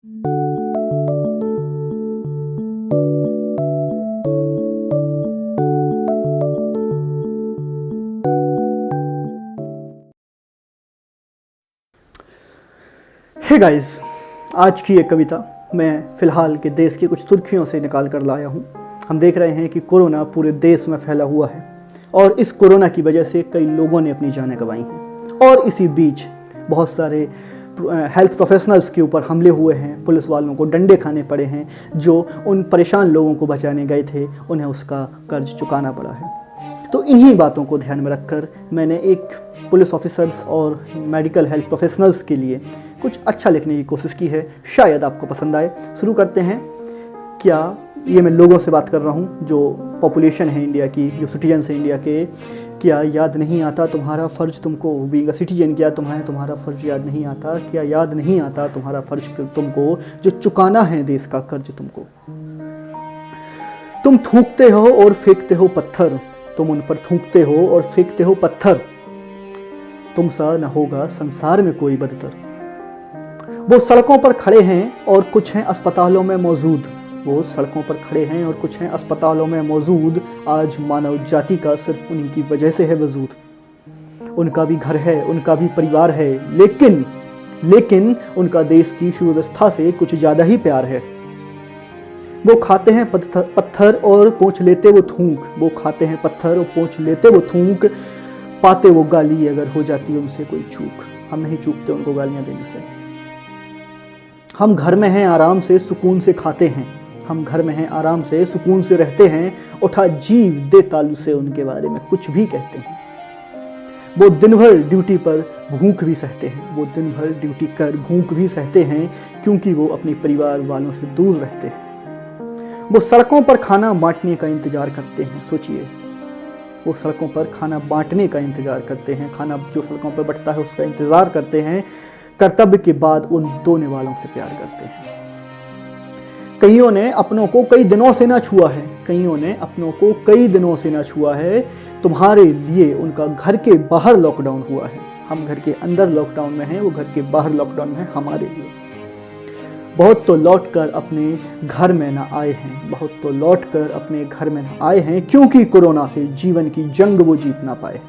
Hey guys, आज की एक कविता मैं फ़िलहाल के देश की कुछ सुर्खियों से निकाल कर लाया हूँ। हम देख रहे हैं कि कोरोना पूरे देश में फैला हुआ है और इस कोरोना की वजह से कई लोगों ने अपनी जानें गंवाई हैं और इसी बीच बहुत सारे हेल्थ प्रोफेशनल्स के ऊपर हमले हुए हैं, पुलिस वालों को डंडे खाने पड़े हैं। जो उन परेशान लोगों को बचाने गए थे उन्हें उसका कर्ज चुकाना पड़ा है। तो इन्हीं बातों को ध्यान में रखकर मैंने एक पुलिस ऑफिसर्स और मेडिकल हेल्थ प्रोफेशनल्स के लिए कुछ अच्छा लिखने की कोशिश की है। शायद आपको पसंद आए। शुरू करते हैं। क्या ये मैं लोगों से बात कर रहा हूँ जो पॉपुलेशन है इंडिया की, जो सिटीजन्स हैं इंडिया के। क्या याद नहीं आता तुम्हारा फ़र्ज तुमको, बीइंग अ सिटीजन, क्या तुम्हारा फ़र्ज याद नहीं आता? क्या याद नहीं आता तुम्हारा फ़र्ज तुमको, जो चुकाना है देश का कर्ज तुमको? तुम थूकते हो और फेंकते हो पत्थर, तुम उन पर थूकते हो और फेंकते हो पत्थर। तुम सा न होगा संसार में कोई बदतर। वो सड़कों पर खड़े हैं और कुछ हैं अस्पतालों में मौजूद। वो सड़कों पर खड़े हैं और कुछ हैं अस्पतालों में मौजूद। आज मानव जाति का सिर्फ उन्हीं की वजह से है वजूद। उनका भी घर है, उनका भी परिवार है, लेकिन उनका देश की सुव्यवस्था से कुछ ज़्यादा ही प्यार है। वो खाते हैं पत्थर और पोंछ लेते वो थूक। वो खाते हैं पत्थर और पोंछ लेते वो थूक। पाते वो गाली अगर हो जाती उनसे कोई चूक। हम नहीं चूकते उनको गालियां देने से। हम घर में हैं, आराम से सुकून से खाते हैं। हम घर में हैं, आराम से सुकून से रहते हैं। उठा जीव दे तालू से उनके बारे में कुछ भी कहते हैं। वो दिन भर ड्यूटी पर भूख भी सहते हैं। वो दिन भर ड्यूटी कर भूख भी सहते हैं, क्योंकि वो अपने परिवार वालों से दूर रहते हैं। वो सड़कों पर खाना बांटने का इंतजार करते हैं। सोचिए, वो सड़कों पर खाना बांटने का इंतजार करते हैं। खाना जो सड़कों पर बंटता है उसका इंतजार करते हैं। कर्तव्य के बाद उन दोने वालों से प्यार करते हैं। कईयों ने अपनों को कई दिनों से ना छुआ है। कईयों ने अपनों को कई दिनों से ना छुआ है। तुम्हारे लिए उनका घर के बाहर लॉकडाउन हुआ है। हम घर के अंदर लॉकडाउन में हैं, वो घर के बाहर लॉकडाउन में है हमारे लिए। बहुत तो लौट कर अपने घर में ना आए हैं। बहुत तो लौट कर अपने घर में ना आए हैं, क्योंकि कोरोना से जीवन की जंग वो जीत ना पाए।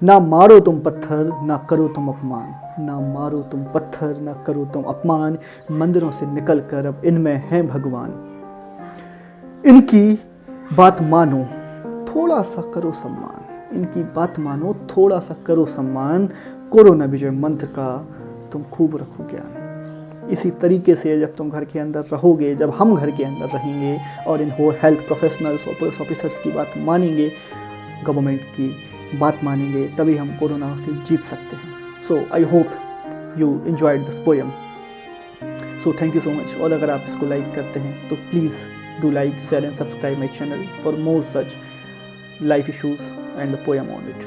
ना मारो तुम पत्थर, ना करो तुम अपमान। ना मारो तुम पत्थर, ना करो तुम अपमान। मंदिरों से निकल कर अब इनमें हैं भगवान। इनकी बात मानो, थोड़ा सा करो सम्मान। इनकी बात मानो, थोड़ा सा करो सम्मान। कोरोना विजय मंत्र का तुम खूब रखो ज्ञान। इसी तरीके से जब तुम घर के अंदर रहोगे, जब हम घर के अंदर रहेंगे और इन हेल्थ प्रोफेशनल्स और पुलिस ऑफिसर्स की बात मानेंगे, गवर्नमेंट की बात मानेंगे, तभी हम कोरोना से जीत सकते हैं। So I hope you enjoyed this poem. So thank you so much. और अगर आप इसको लाइक करते हैं तो please do like, share and subscribe my channel for more such life issues and the poem on it.